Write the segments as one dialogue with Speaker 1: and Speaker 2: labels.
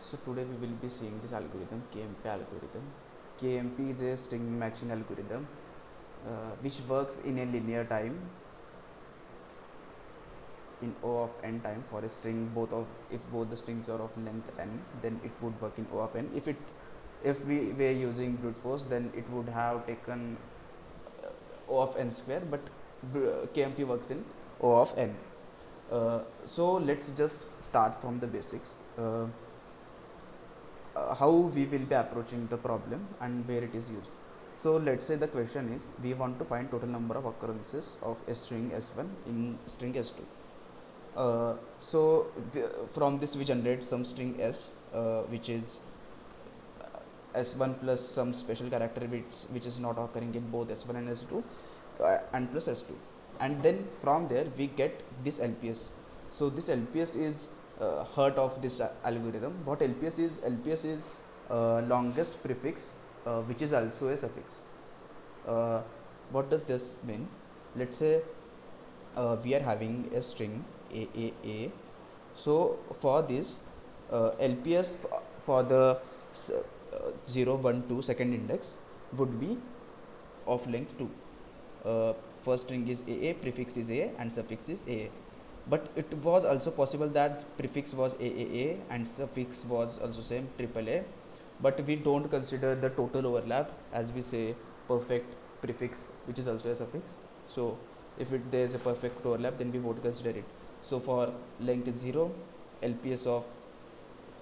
Speaker 1: So today we will be seeing this algorithm, KMP algorithm. KMP is a string matching algorithm which works in a linear time in O of n time for a string. If both the strings are of length n, then it would work in O of n. If we were using brute force, then it would have taken O of n square, but KMP works in O of n. So let's just start from the basics. How we will be approaching the problem and where it is used. So let's say the question is we want to find total number of occurrences of a string s1 in string s2. From this we generate some string s which is s1 plus some special character which is not occurring in both s1 and s2 and plus s2, and then from there we get this lps. So this lps is heart of this algorithm. What lps is? Lps is longest prefix which is also a suffix. What does this mean? Let's say we are having a string a. So for this lps for the 0 1 2 second index would be of length 2. First string is a, prefix is a, and suffix is a. But it was also possible that prefix was a and suffix was also same AAA, but we don't consider the total overlap, as we say perfect prefix which is also a suffix. So if there is a perfect overlap, then we won't consider it. So for length is 0, lps of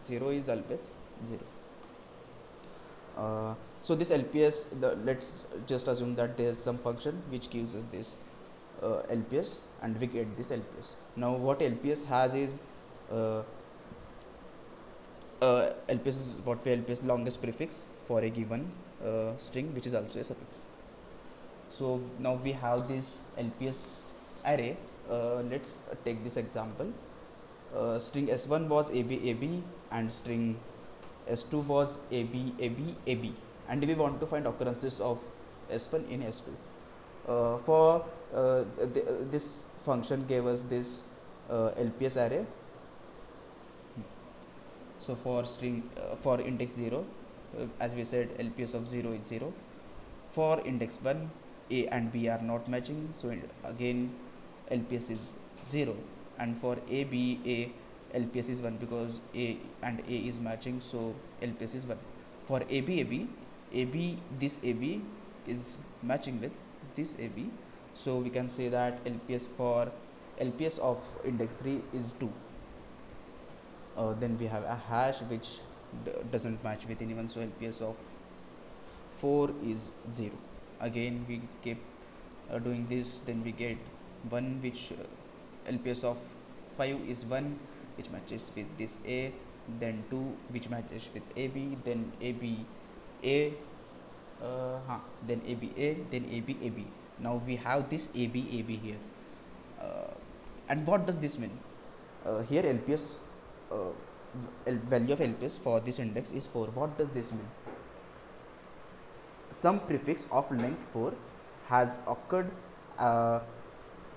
Speaker 1: 0 is always 0. So this lps, let's just assume that there is some function which gives us this lps, and we get this lps. Now what lps has is lps is what we lps longest prefix for a given string which is also a suffix. So now we have this lps array. Let's take this example. String s1 was ab, and string s2 was ab, and we want to find occurrences of s1 in s2. This function gave us this lps array. So for index 0, as we said, lps of 0 is 0. For index 1, a and b are not matching, so again lps is 0. And for a lps is 1 because a and a is matching, so lps is 1. For ab, this ab is matching with this ab, so we can say that lps of index 3 is 2. Then we have a hash which doesn't match with anyone, so lps of 4 is 0. Again we keep doing this, then we get 1 which lps of 5 is 1 which matches with this a, then 2 which matches with ab, then ab a, then ab a, then ab. Now we have this ab here. And what does this mean? Here lps value of lps for this index is 4. What does this mean? Some prefix of length 4 has occurred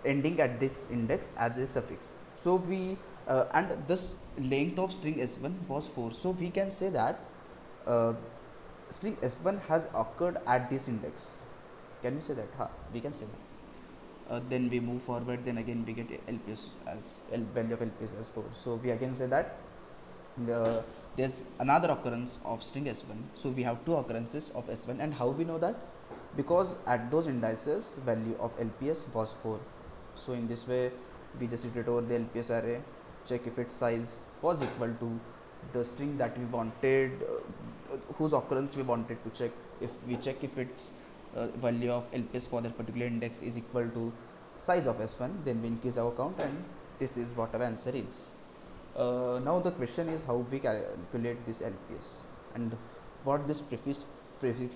Speaker 1: ending at this index as a suffix. So we and this length of string s1 was 4, so we can say that string s1 has occurred at this index. Can we say that? We can say that. Then we move forward, then again we get lps as value of lps as 4. So we again say that there's another occurrence of string s1, so we have 2 occurrences of s1. And how we know that? Because at those indices value of lps was 4. So in this way we just iterate over the lps array, check if its size was equal to the string that we wanted, whose occurrence we wanted to check. If we check if its value of lps for that particular index is equal to size of s1, then we increase our count, and this is what our answer is. Now the question is how we calculate this lps and what this prefix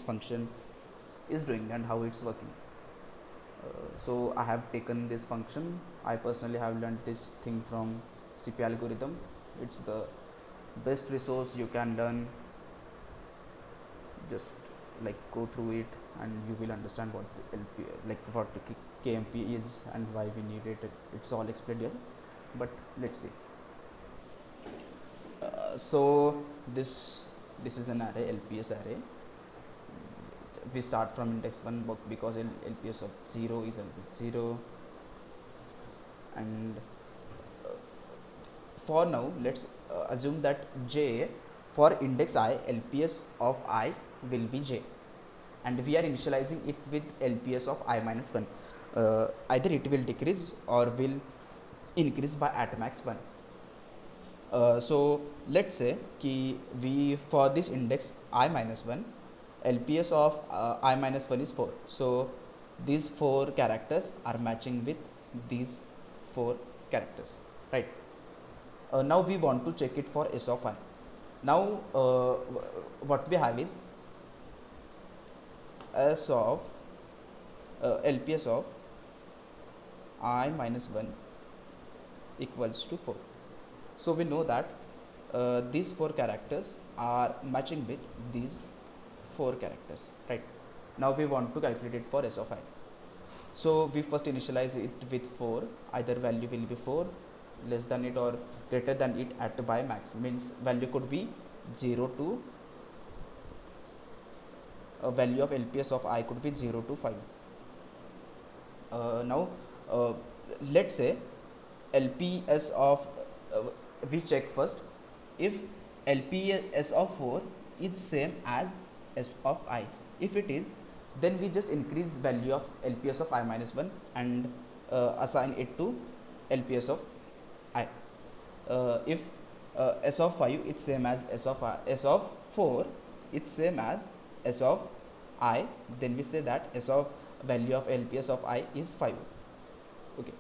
Speaker 1: function is doing and how it's working. So I have taken this function. I personally have learned this thing from CPAlgorithm. It's the best resource you can learn. Just like go through it and you will understand what the what the KMP is and why we need it. It's all explained here, but let's see. So this is an array, LPS array. We start from index 1 because LPS of 0 is with 0, and for now let's assume that j for index I, LPS of I will be j, and we are initializing it with LPS of I minus 1. Either it will decrease or will increase by at max 1. So let's say कि we for this index I minus 1, LPS of I minus 1 is 4. So these 4 characters are matching with these 4 characters, right? Now we want to check it for S of I. Now what we have is S of LPS of I minus 1 equals to 4. So we know that these 4 characters are matching with these 4 characters, right? Now we want to calculate it for S of I. So we first initialize it with 4. Either value will be 4, less than it or greater than it at by max, means value could be 0 to value of LPS of I could be 0 to 5. Now let's say LPS of we check first if LPS of 4 is same as S of I. If it is, then we just increase value of LPS of I minus 1 and assign it to LPS of I. If S of 5 is same as S of 4 is same as S of I, then we say that S of value of LPS of I is 5. Okay,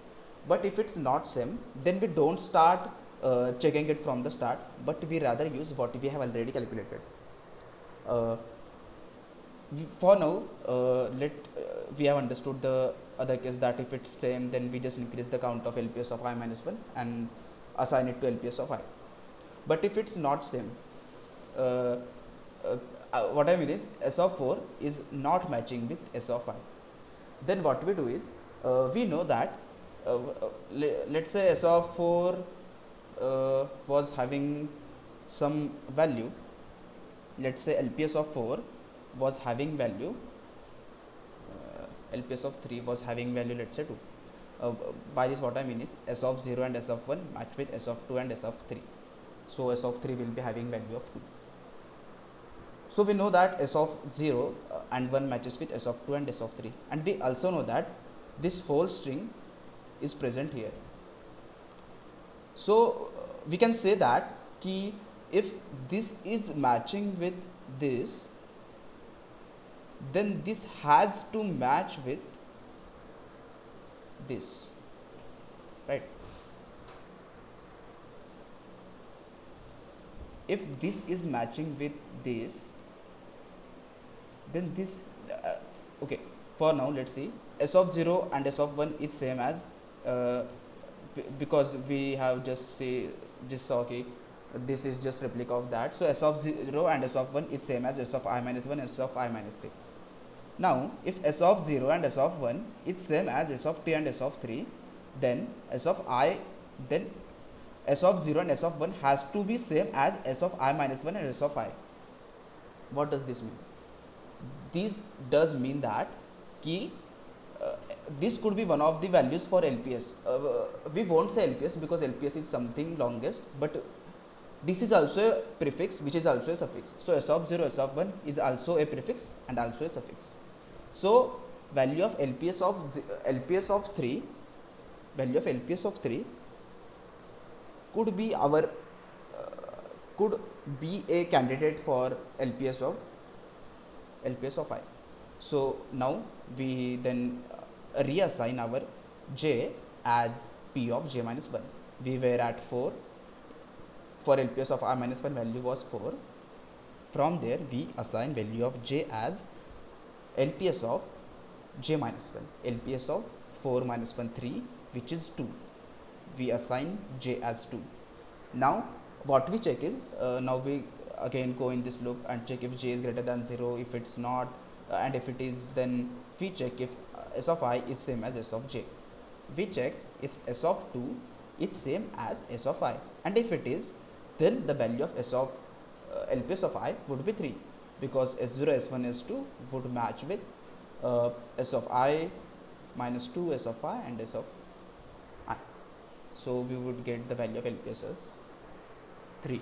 Speaker 1: but if it's not same, then we don't start checking it from the start, but we rather use what we have already calculated. For now, we have understood the other case that if it's same, then we just increase the count of LPS of I minus 1 and assign it to LPS of I. But if it's not same, what I mean is S of 4 is not matching with S of I. Then what we do is we know that let's say S of 4 was having some value. Let's say LPS of 4 was having value, LPS of 3 was having value, let's say 2. By this what I mean is S of 0 and S of 1 match with S of 2 and S of 3. So S of 3 will be having value of 2. So we know that S of 0 and 1 matches with S of 2 and S of 3, and we also know that this whole string is present here. So we can say that ki if this is matching with this, then this has to match with this, right? If this is matching with this, then this okay, for now let's see S of 0 and S of 1 is same as because we have just saw okay, this is just replica of that. So S of 0 and S of 1 is same as S of I minus 1 and S of I minus 3. Now if S of 0 and S of 1 is same as S of 2 and S of 3, then S of 0 and S of 1 has to be same as S of I minus 1 and S of I. What does this mean? This does mean that this could be one of the values for LPS. We won't say LPS because LPS is something longest, but this is also a prefix which is also a suffix. So S of 0, S of 1 is also a prefix and also a suffix. So value of LPS of 3 could be our could be a candidate for LPS of I. So now we then reassign our j as p of j minus 1. We were at 4. For LPS of I minus 1 value was 4. From there we assign value of j as LPS of j minus 1. LPS of 4 minus 1 3, which is 2. We assign j as 2. Now what we check is now we again go in this loop and check if j is greater than 0. If it's not and if it is, then we check if S of I is same as S of j. We check if S of 2 is same as S of I, and if it is, then the value of S of LPS of I would be 3, because S0, S1, S2 would match with S of I minus 2, S of I, and S of I. So we would get the value of LPS as 3.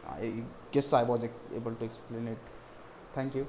Speaker 1: I guess I was able to explain it. Thank you.